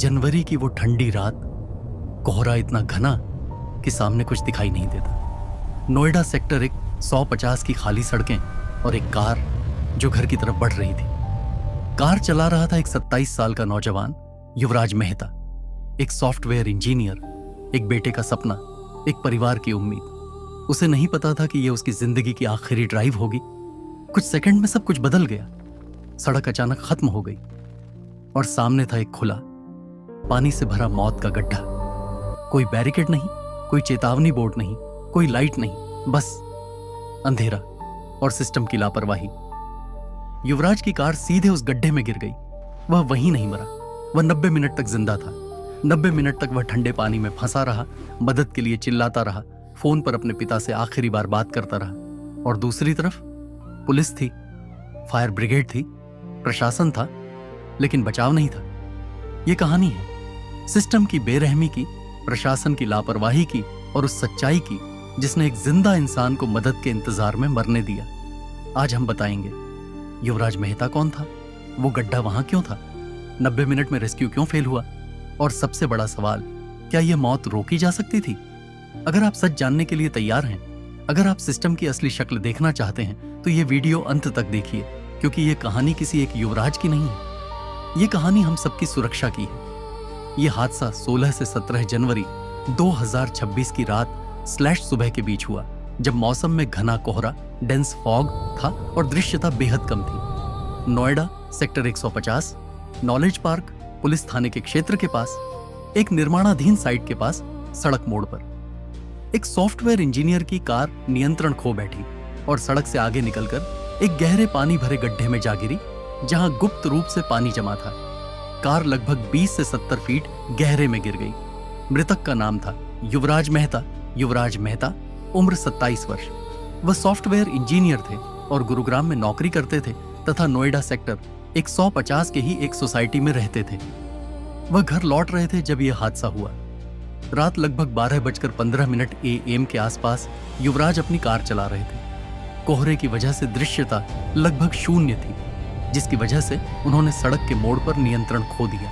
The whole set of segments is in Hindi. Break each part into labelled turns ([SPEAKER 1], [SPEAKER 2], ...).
[SPEAKER 1] जनवरी की वो ठंडी रात, कोहरा इतना घना कि सामने कुछ दिखाई नहीं देता। नोएडा सेक्टर 150 की खाली सड़कें और एक कार जो घर की तरफ बढ़ रही थी। कार चला रहा था एक 27 साल का नौजवान युवराज मेहता, एक सॉफ्टवेयर इंजीनियर, एक बेटे का सपना, एक परिवार की उम्मीद। उसे नहीं पता था कि यह उसकी जिंदगी की आखिरी ड्राइव होगी। कुछ सेकंड में सब कुछ बदल गया। सड़क अचानक खत्म हो गई और सामने था एक खुला, पानी से भरा मौत का गड्ढा। कोई बैरिकेड नहीं, कोई चेतावनी बोर्ड नहीं, कोई लाइट नहीं, बस अंधेरा और सिस्टम की लापरवाही। युवराज की कार सीधे उस गड्ढे में गिर गई। वह वहीं नहीं मरा, वह 90 मिनट तक जिंदा था। 90 मिनट तक वह ठंडे पानी में फंसा रहा, मदद के लिए चिल्लाता रहा, फोन पर अपने पिता से आखिरी बार बात करता रहा। और दूसरी तरफ पुलिस थी, फायर ब्रिगेड थी, प्रशासन था, लेकिन बचाव नहीं था। यह कहानी है सिस्टम की बेरहमी की, प्रशासन की लापरवाही की और उस सच्चाई की जिसने एक जिंदा इंसान को मदद के इंतजार में मरने दिया। आज हम बताएंगे युवराज मेहता कौन था, वो गड्ढा वहां क्यों था, 90 मिनट में रेस्क्यू क्यों फेल हुआ, और सबसे बड़ा सवाल, क्या यह मौत रोकी जा सकती थी? अगर आप सच जानने के लिए तैयार हैं, अगर आप सिस्टम की असली शक्ल देखना चाहते हैं, तो यह वीडियो अंत तक देखिए, क्योंकि यह कहानी किसी एक युवराज की नहीं है। यह कहानी हम सबकी सुरक्षा की है। यह हादसा 16 से 17 जनवरी 2026 की रात / सुबह के बीच हुआ, जब मौसम में घना कोहरा, डेंस फॉग था और दृश्यता बेहद कम थी। Noida sector 150 knowledge park police थाने के क्षेत्र के पास, एक निर्माणाधीन साइट के पास, सड़क मोड़ पर एक सॉफ्टवेयर इंजीनियर की कार नियंत्रण खो बैठी और सड़क से आगे निकलकर एक गहरे पानी भरे गड्ढे में जा गिरी, जहां गुप्त रूप से पानी जमा था। कार लगभग 20 से 70 फीट गहरे में गिर गई। मृतक का नाम था युवराज मेहता। युवराज मेहता, उम्र 27 वर्ष। वह सॉफ्टवेयर इंजीनियर थे और गुरुग्राम में नौकरी करते थे तथा नोएडा सेक्टर 150 के ही एक सोसाइटी में रहते थे। वह घर लौट रहे थे जब यह हादसा हुआ। रात लगभग 12:15 AM के आसपास युवराज अपनी कार चला रहे थे। कोहरे की वजह से दृश्यता लगभग शून्य थी, जिसकी वजह से उन्होंने सड़क के मोड़ पर नियंत्रण खो दिया।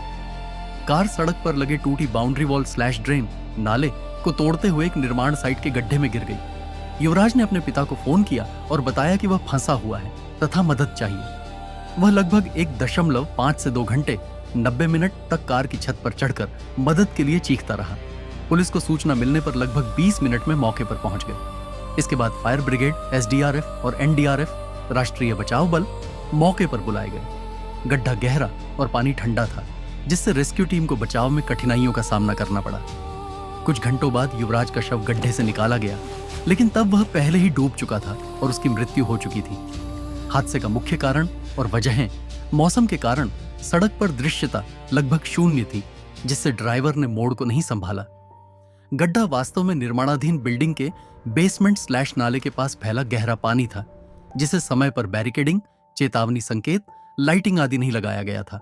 [SPEAKER 1] कार सड़क पर लगे टूटी बाउंड्री वॉल / ड्रेन नाले को तोड़ते हुए एक निर्माण साइट के गड्ढे में गिर गई। युवराज ने अपने पिता को फोन किया और बताया कि वह फंसा हुआ है तथा मदद चाहिए। वह लगभग 1.5 से 2 घंटे 90 मिनट तक कार की छत पर चढ़कर मदद के लिए चीखता रहा। पुलिस को सूचना मिलने पर लगभग 20 मिनट में मौके पर पहुंच गए। इसके बाद फायर ब्रिगेड, SDRF और NDRF राष्ट्रीय बचाव बल मौके पर बुलाए गए। गड्ढा गहरा और पानी ठंडा था, जिससे रेस्क्यू टीम को बचाव में कठिनाइयों का सामना करना पड़ा। कुछ घंटों बाद युवराज का शव गड्ढे से निकाला गया, लेकिन तब वह पहले ही डूब चुका था और उसकी मृत्यु हो चुकी थी। हादसे का मुख्य कारण और वजहें, मौसम के कारण सड़क पर दृश्यता लगभग शून्य थी, जिससे ड्राइवर ने मोड़ को नहीं संभाला। गड्ढा वास्तव में निर्माणाधीन बिल्डिंग के बेसमेंट / नाले के पास फैला गहरा पानी था, जिसे समय पर बैरिकेडिंग, चेतावनी संकेत, लाइटिंग आदि नहीं लगाया गया था।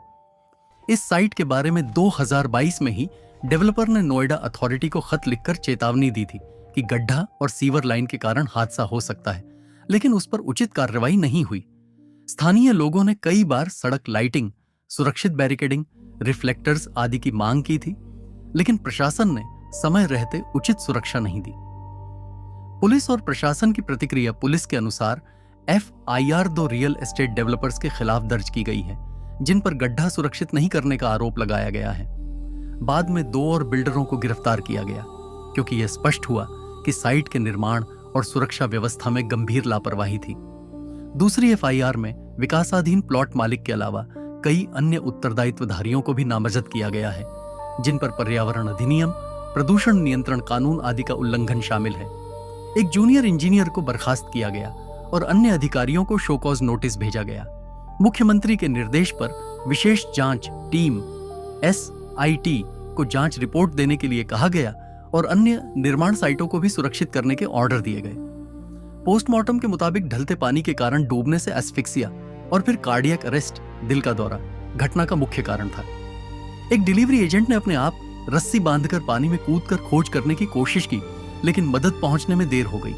[SPEAKER 1] इस साइट के बारे में 2022 में ही डेवलपर ने नोएडा अथॉरिटी को खत लिखकर चेतावनी दी थी कि गड्ढा और सीवर लाइन के कारण हादसा हो सकता है, लेकिन उस पर उचित कार्रवाई नहीं हुई। स्थानीय लोगों ने कई बार सड़क लाइटिंग, सुरक्षित बैरिकेडिंग, रिफ्लेक्टर्स आदि की मांग की थी, लेकिन प्रशासन ने समय रहते उचित सुरक्षा नहीं दी। पुलिस और प्रशासन की प्रतिक्रिया, पुलिस के अनुसार FIR 2 रियल एस्टेट डेवलपर्स के खिलाफ दर्ज की गई है, जिन पर गड्ढा सुरक्षित नहीं करने का आरोप लगाया गया है। बाद में 2 और बिल्डरों को गिरफ्तार किया गया, क्योंकि यह स्पष्ट हुआ कि साइट के निर्माण और सुरक्षा व्यवस्था में गंभीर लापरवाही थी। दूसरी FIR में विकासाधीन प्लॉट मालिक के अलावा कई अन्य उत्तरदायित्वधारियों को भी नामजद किया गया है, जिन पर पर्यावरण अधिनियम, प्रदूषण नियंत्रण कानून आदि का उल्लंघन शामिल है। एक जूनियर इंजीनियर को बर्खास्त किया गया और अन्य अधिकारियों को शो कॉज नोटिस भेजा गया। मुख्यमंत्री के निर्देश पर विशेष जांच टीम SIT को जांच रिपोर्ट देने के लिए कहा गया और अन्य निर्माण साइटों को भी सुरक्षित करने के ऑर्डर दिए गए। पोस्टमार्टम के मुताबिक ढलते पानी के कारण डूबने से एस्फिक्सिया और फिर कार्डियक अरेस्ट, दिल का दौरा, घटना का मुख्य कारण था। एक डिलीवरी एजेंट ने अपने आप रस्सी बांधकर पानी में कूदकर खोज करने की कोशिश की, लेकिन मदद पहुंचने में देर हो गई।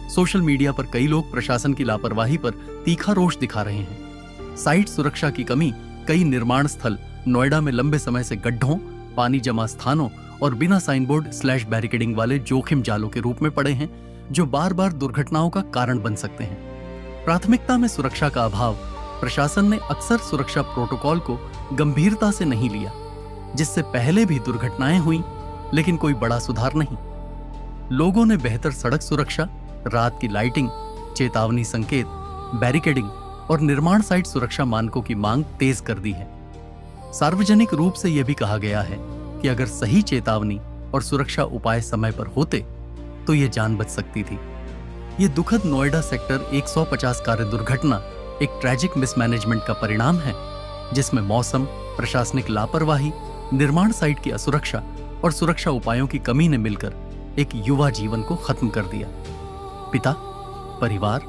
[SPEAKER 1] सोशल मीडिया पर कई लोग प्रशासन की लापरवाही पर तीखा रोष दिखा रहे हैं। साइट सुरक्षा की कमी कई निर्माण स्थल नोएडा में लंबे समय से गड्ढों, पानी जमा स्थानों और बिना साइनबोर्ड स्लैश बैरिकेडिंग वाले जोखिम जालों के रूप में पड़े हैं, जो बार बार दुर्घटनाओं का कारण बन सकते हैं। प्राथमिकता में सुरक्षा का अभाव, प्रशासन ने अक्सर सुरक्षा प्रोटोकॉल को गंभीरता से नहीं लिया, जिससे पहले भी दुर्घटनाएं हुई लेकिन कोई बड़ा सुधार नहीं। लोगों ने बेहतर सड़क सुरक्षा, रात की लाइटिंग, चेतावनी संकेत, बैरिकेडिंग और निर्माण साइट सुरक्षा मानकों की मांग तेज कर दी है। सार्वजनिक रूप से यह भी कहा गया है कि अगर सही चेतावनी और सुरक्षा उपाय समय पर होते तो यह जान बच सकती थी। यह दुखद नोएडा सेक्टर 150 कार्य दुर्घटना एक ट्रैजिक मिसमैनेजमेंट का परिणाम है, जिसमें मौसम, प्रशासनिक लापरवाही, निर्माण साइट की असुरक्षा और सुरक्षा उपायों की कमी ने मिलकर एक युवा जीवन को खत्म कर दिया। पिता, परिवार,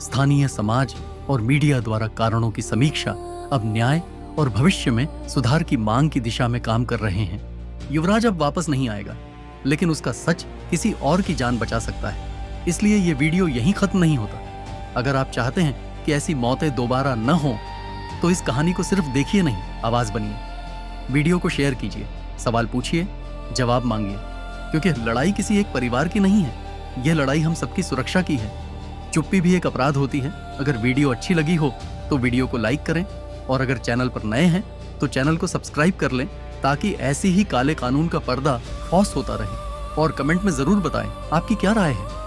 [SPEAKER 1] स्थानीय समाज और मीडिया द्वारा कारणों की समीक्षा अब न्याय और भविष्य में सुधार की मांग की दिशा में काम कर रहे हैं। युवराज अब वापस नहीं आएगा, लेकिन उसका सच किसी और की जान बचा सकता है। इसलिए यह वीडियो यहीं खत्म नहीं होता। अगर आप चाहते हैं कि ऐसी मौतें दोबारा न हो, तो इस कहानी को सिर्फ देखिए नहीं, आवाज बनिए। वीडियो को शेयर कीजिए, सवाल पूछिए, जवाब मांगिए, क्योंकि लड़ाई किसी एक परिवार की नहीं है, यह लड़ाई हम सबकी सुरक्षा की है। चुप्पी भी एक अपराध होती है। अगर वीडियो अच्छी लगी हो तो वीडियो को लाइक करें, और अगर चैनल पर नए हैं तो चैनल को सब्सक्राइब कर लें, ताकि ऐसी ही काले कानून का पर्दा फौस होता रहे। और कमेंट में जरूर बताएं आपकी क्या राय है।